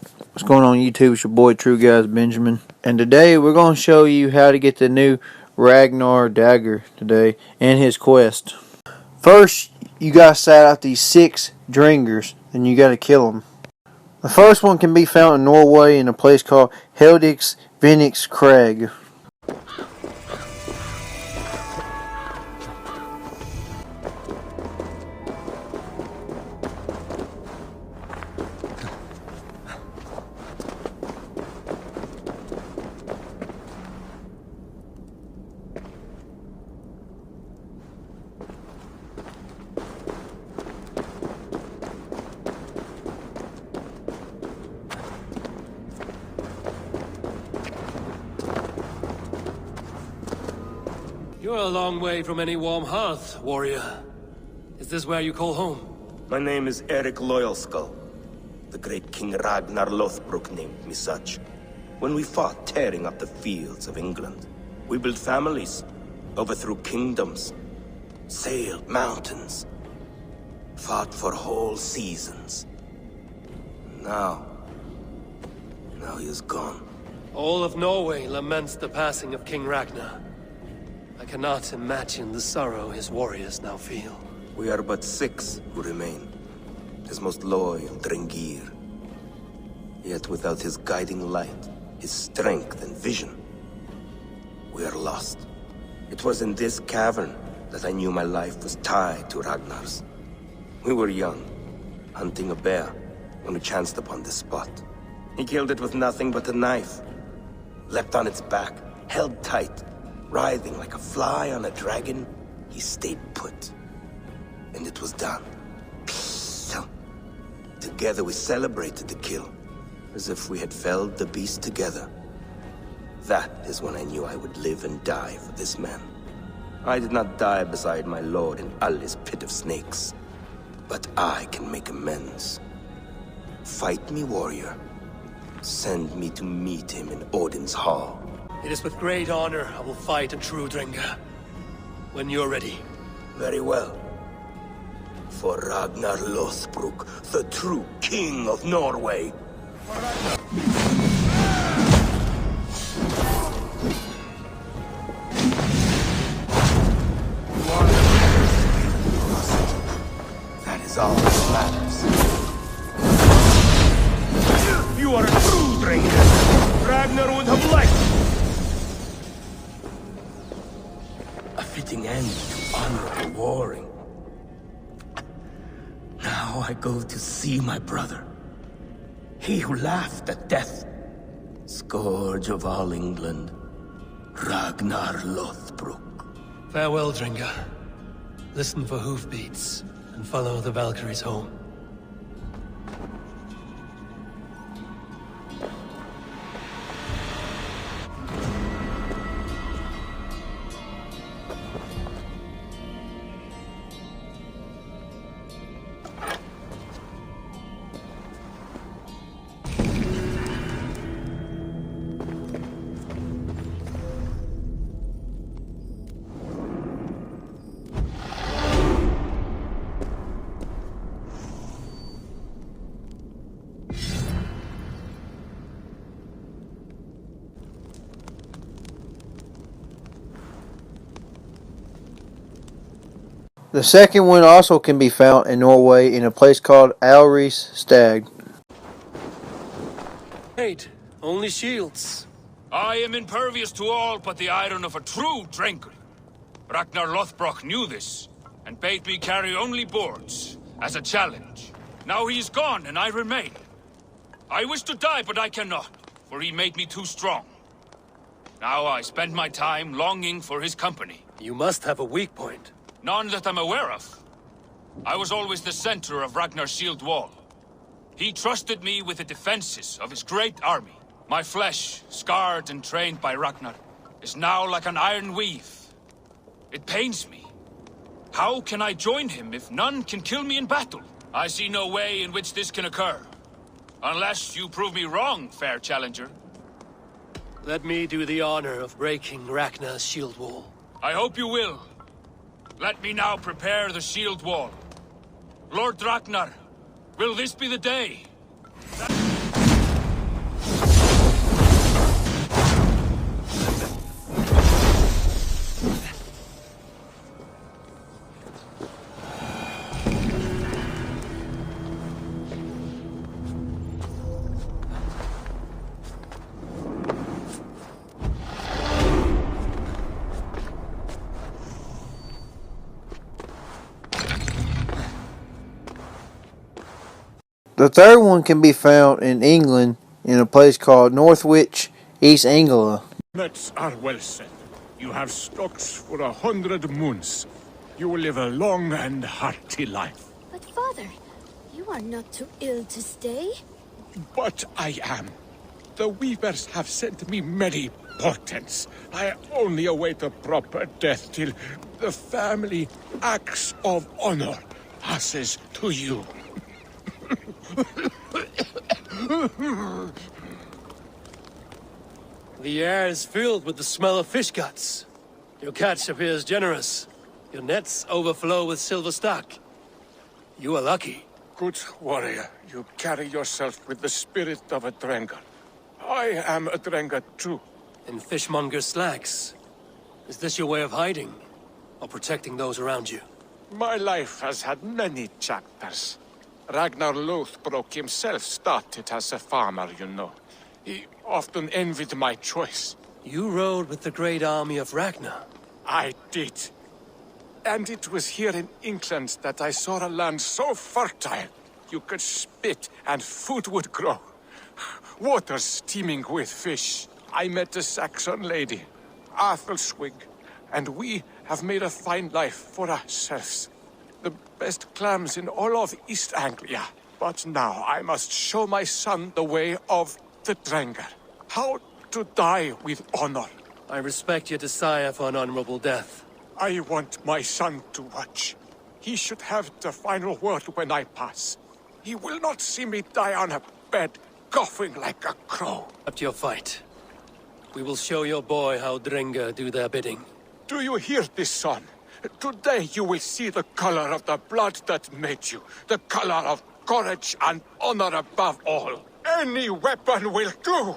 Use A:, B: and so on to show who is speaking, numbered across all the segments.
A: What's going on YouTube? It's your boy True Guys Benjamin, and today we're going to show you how to get the new Ragnar Dagger today and his quest. First, you got to set out these 6 Dringers, and you got to kill them. The first one can be found in Norway in a place called Heldix Venix Crag.
B: You're a long way from any warm hearth, warrior. Is this where you call home?
C: My name is Eric Loyalskull. The great King Ragnar Lothbrok named me such. When we fought tearing up the fields of England, we built families, overthrew kingdoms, sailed mountains, fought for whole seasons. Now he is gone.
B: All of Norway laments the passing of King Ragnar. I cannot imagine the sorrow his warriors now feel.
C: We are but 6 who remain. His most loyal Drengir. Yet without his guiding light, his strength and vision, we are lost. It was in this cavern that I knew my life was tied to Ragnar's. We were young, hunting a bear, when we chanced upon this spot. He killed it with nothing but a knife. Leapt on its back, held tight. Writhing like a fly on a dragon, he stayed put. And it was done. Together we celebrated the kill, as if we had felled the beast together. That is when I knew I would live and die for this man. I did not die beside my lord in Ali's pit of snakes. But I can make amends. Fight me, warrior. Send me to meet him in Odin's hall.
B: It is with great honor I will fight a true Drenga. When you're ready.
C: Very well. For Ragnar Lothbrok, the true king of Norway. That is all that matters. You are a true Drenga. Ragnar would have liked. A fitting end to honorable warring. Now I go to see my brother. He who laughed at death. Scourge of all England. Ragnar Lothbrok.
B: Farewell, Drenga. Listen for hoofbeats and follow the Valkyries home.
A: The second one also can be found in Norway in a place called Alris Stag.
B: Wait, only shields.
D: I am impervious to all but the iron of a true drinker. Ragnar Lothbrok knew this, and bade me carry only boards, as a challenge. Now he is gone, and I remain. I wish to die, but I cannot, for he made me too strong. Now I spend my time longing for his company.
B: You must have a weak point.
D: None that I'm aware of. I was always the center of Ragnar's shield wall. He trusted me with the defenses of his great army. My flesh, scarred and trained by Ragnar, is now like an iron weave. It pains me. How can I join him if none can kill me in battle? I see no way in which this can occur. Unless you prove me wrong, fair challenger.
B: Let me do the honor of breaking Ragnar's shield wall.
D: I hope you will. Let me now prepare the shield wall. Lord Ragnar, will this be the day?
A: The third one can be found in England in a place called Northwich, East Anglia.
E: Nets are well said. You have stocks for 100 moons. You will live a long and hearty life.
F: But father, you are not too ill to stay.
E: But I am. The weavers have sent me many portents. I only await a proper death till the family axe of honor passes to you.
B: The air is filled with the smell of fish guts. Your catch appears generous. Your nets overflow with silver stock. You are lucky.
E: Good warrior, you carry yourself with the spirit of a Dagger. I am a Dagger too.
B: In fishmonger's slacks. Is this your way of hiding? Or protecting those around you?
E: My life has had many chapters. Ragnar Lothbrok'S himself started as a farmer, you know. He often envied my choice.
B: You rode with the great army of Ragnar.
E: I did. And it was here in England that I saw a land so fertile. You could spit and food would grow. Water steaming with fish. I met a Saxon lady, Athelwig, and we have made a fine life for ourselves. The best clams in all of East Anglia. But now I must show my son the way of the Dagger. How to die with honor.
B: I respect your desire for an honorable death.
E: I want my son to watch. He should have the final word when I pass. He will not see me die on a bed, coughing like a crow.
B: Up your fight. We will show your boy how Dagger do their bidding.
E: Do you hear this, son? Today you will see the color of the blood that made you. The color of courage and honor above all. Any weapon will do!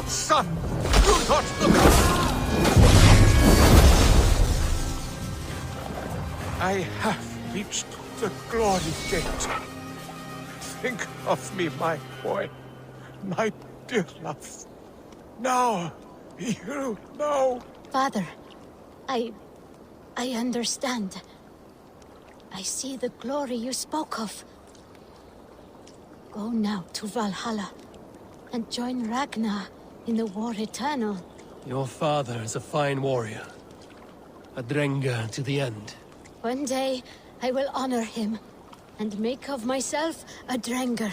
E: Son, do not look up! I have reached the glory gate. Think of me, my boy. My dear love. Now, you know.
F: Father, I understand. I see the glory you spoke of. Go now to Valhalla and join Ragnar in the war eternal.
B: Your father is a fine warrior. A Dagger to the end.
F: One day, I will honor him and make of myself a Dagger.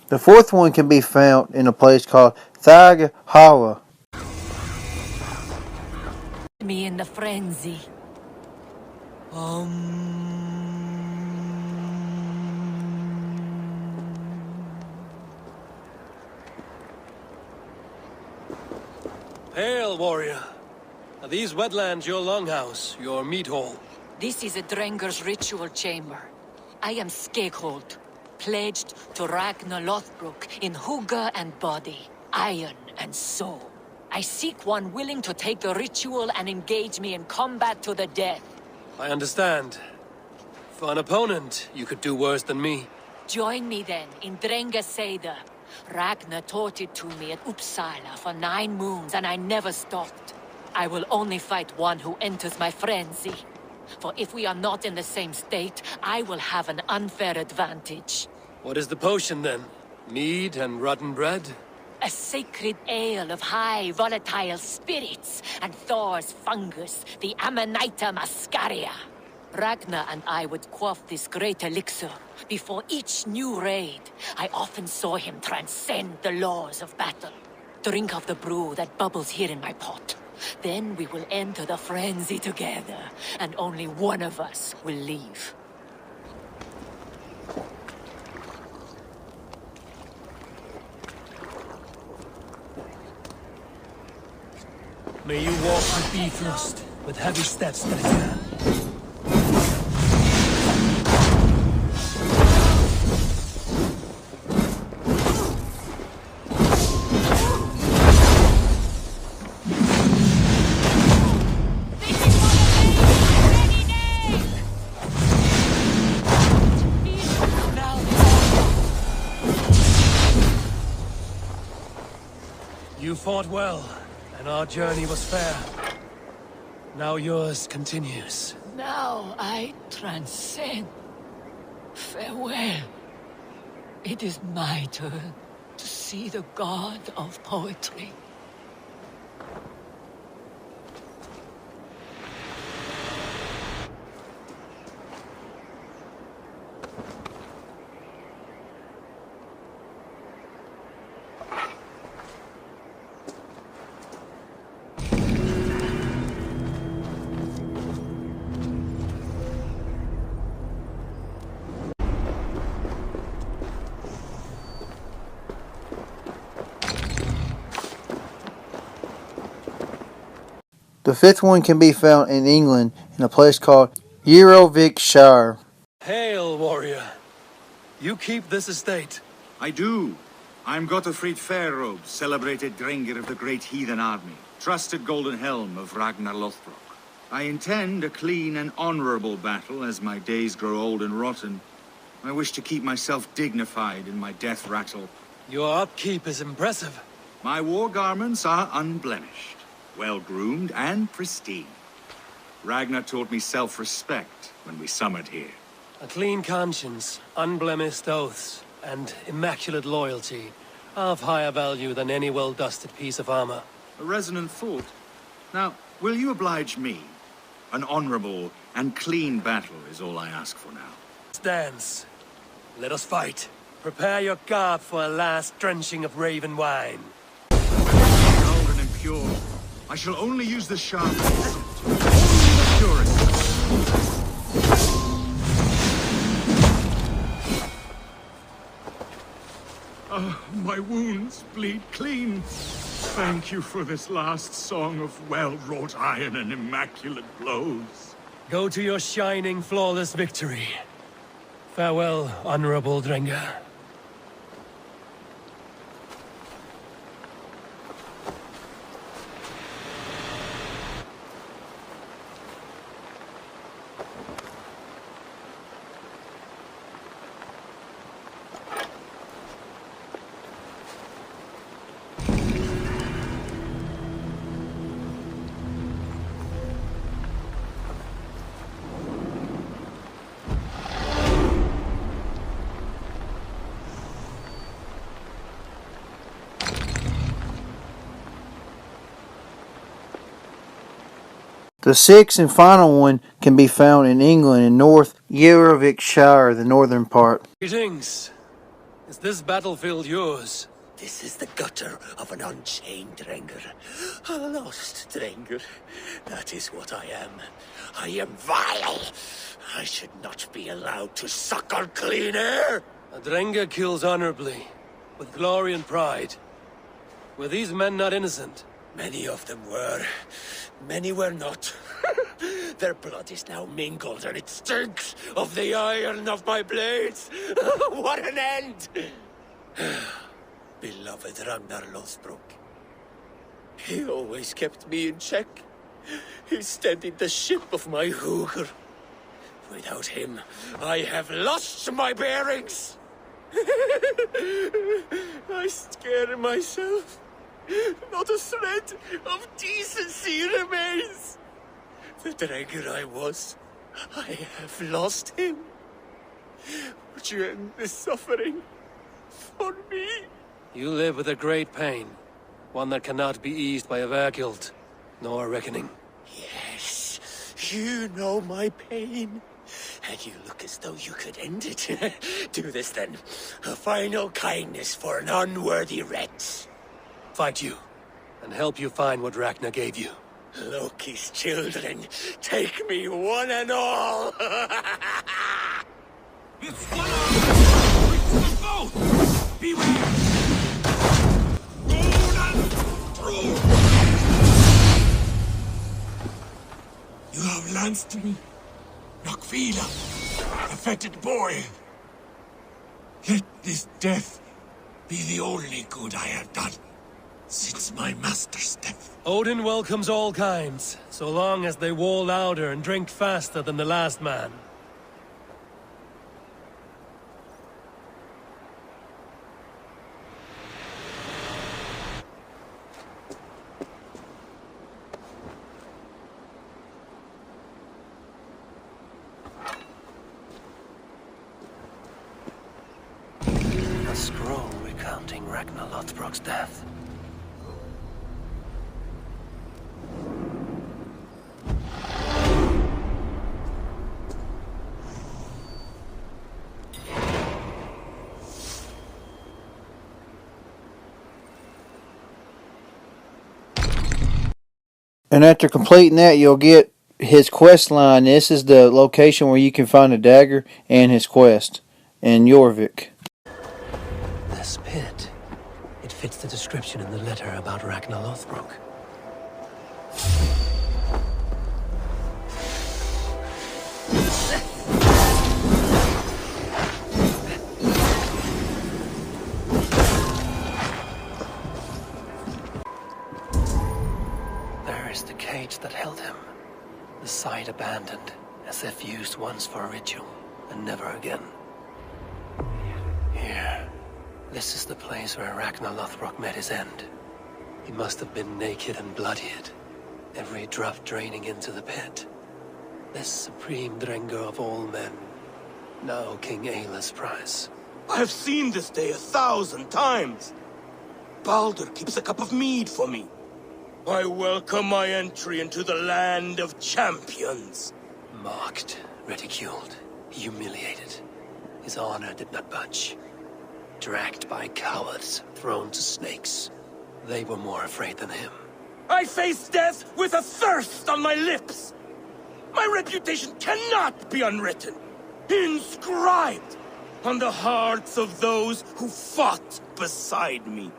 A: The fourth one can be found in a place called Valhalla.
G: Me in the frenzy.
B: Hail, warrior. Are these wetlands your longhouse, your meat hall?
G: This is a Dranger's ritual chamber. I am Scakehold, pledged to Ragnar Lothbrok in hugger and body, iron and soul. I seek one willing to take the ritual and engage me in combat to the death.
B: I understand. For an opponent, you could do worse than me.
G: Join me then in Drenga Seder. Ragnar taught it to me at Uppsala for 9 moons and I never stopped. I will only fight one who enters my frenzy. For if we are not in the same state, I will have an unfair advantage.
B: What is the potion then? Mead and rotten bread?
G: A sacred ale of high volatile spirits and Thor's fungus, the Amanita muscaria. Ragnar and I would quaff this great elixir before each new raid. I often saw him transcend the laws of battle. Drink of the brew that bubbles here in my pot. Then we will enter the frenzy together, and only one of us will leave.
B: May you walk with Bifrost, with heavy steps, Dagger. You fought well, and our journey was fair. Now yours continues.
G: Now I transcend. Farewell. It is my turn to see the god of poetry.
A: The fifth one can be found in England in a place called Shire.
B: Hail, warrior. You keep this estate.
H: I do. I'm Gottfried Fairrobe, celebrated Dagger of the great heathen army, trusted golden helm of Ragnar Lothbrok. I intend a clean and honorable battle as my days grow old and rotten. I wish to keep myself dignified in my death rattle.
B: Your upkeep is impressive.
H: My war garments are unblemished, well-groomed and pristine. Ragnar taught me self-respect when we summered here.
B: A clean conscience, unblemished oaths, and immaculate loyalty are of higher value than any well-dusted piece of armor.
H: A resonant thought. Now, will you oblige me? An honorable and clean battle is all I ask for now.
B: Dance. Let us fight. Prepare your garb for a last drenching of raven wine.
H: Cold and impure. I shall only use the sharpest. Only the purest. My wounds bleed clean. Thank you for this last song of well-wrought iron and immaculate blows.
B: Go to your shining, flawless victory. Farewell, honorable Dagger.
A: The sixth and final one can be found in England in North Shire, the northern part.
B: Greetings. Is this battlefield yours?
I: This is the gutter of an unchained Dagger. A lost Dagger. That is what I am. I am vile. I should not be allowed to suckle clean air.
B: A Dagger kills honorably, with glory and pride. Were these men not innocent?
I: Many of them were. Many were not. Their blood is now mingled, and it stinks of the iron of my blades. What an end! Beloved Ragnar Lothbrok. He always kept me in check. He steadied the ship of my hooker. Without him, I have lost my bearings. I scare myself. Not a thread of decency remains. The Dagger I was, I have lost him. Would you end this suffering for me?
B: You live with a great pain, one that cannot be eased by a verguilt, nor a reckoning.
I: Yes, you know my pain. And you look as though you could end it. Do this then. A final kindness for an unworthy wretch.
B: Fight you, and help you find what Ragnar gave you.
I: Loki's children, take me one and all!
D: It's one arm! It's both! Beware! Roll and through!
I: You have lanced me, Nakvila, the fetid boy. Let this death be the only good I have done since my master's death.
B: Odin welcomes all kinds, so long as they war louder and drink faster than the last man. A scroll recounting Ragnar Lothbrok'S death.
A: And after completing that, you'll get his quest line. This is the location where you can find the dagger and his quest in Jorvik.
B: This pit. It fits the description in the letter about Ragnar Lothbrok. There is the cage that held him. The site abandoned, as if used once for a ritual, and never again. Here. This is the place where Ragnar Lothbrok met his end. He must have been naked and bloodied, every drop draining into the pit. This supreme Drengr of all men, now King Ayla's prize.
I: I have seen this day 1,000 times. Baldur keeps a cup of mead for me. I welcome my entry into the land of champions.
B: Mocked, ridiculed, humiliated. His honor did not budge. Dragged by cowards, thrown to snakes. They were more afraid than him.
I: I face death with a thirst on my lips. My reputation cannot be unwritten. Inscribed on the hearts of those who fought beside me.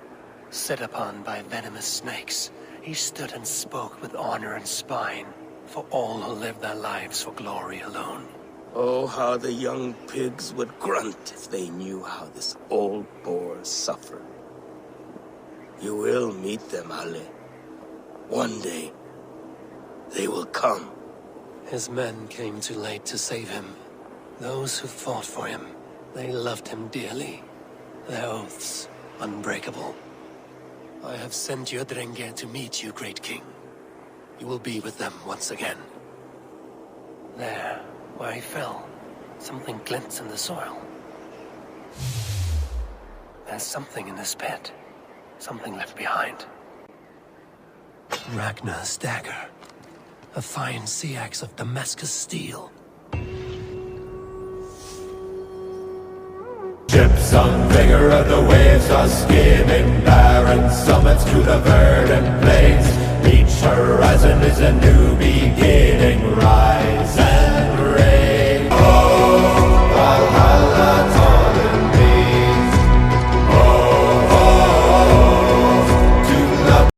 B: Set upon by venomous snakes, he stood and spoke with honor and spine for all who lived their lives for glory alone.
I: Oh, how the young pigs would grunt if they knew how this old boar suffered. You will meet them, Ale. One day, they will come.
B: His men came too late to save him. Those who fought for him, they loved him dearly. Their oaths, unbreakable. I have sent your Drengr to meet you, great king. You will be with them once again. There, where he fell, something glints in the soil. There's something in this pit. Something left behind. Ragnar's dagger. A fine sea axe of Damascus steel.
J: Ships on vigor of the waves are skimming barren summits to the verdant plains. Each horizon is a new beginning.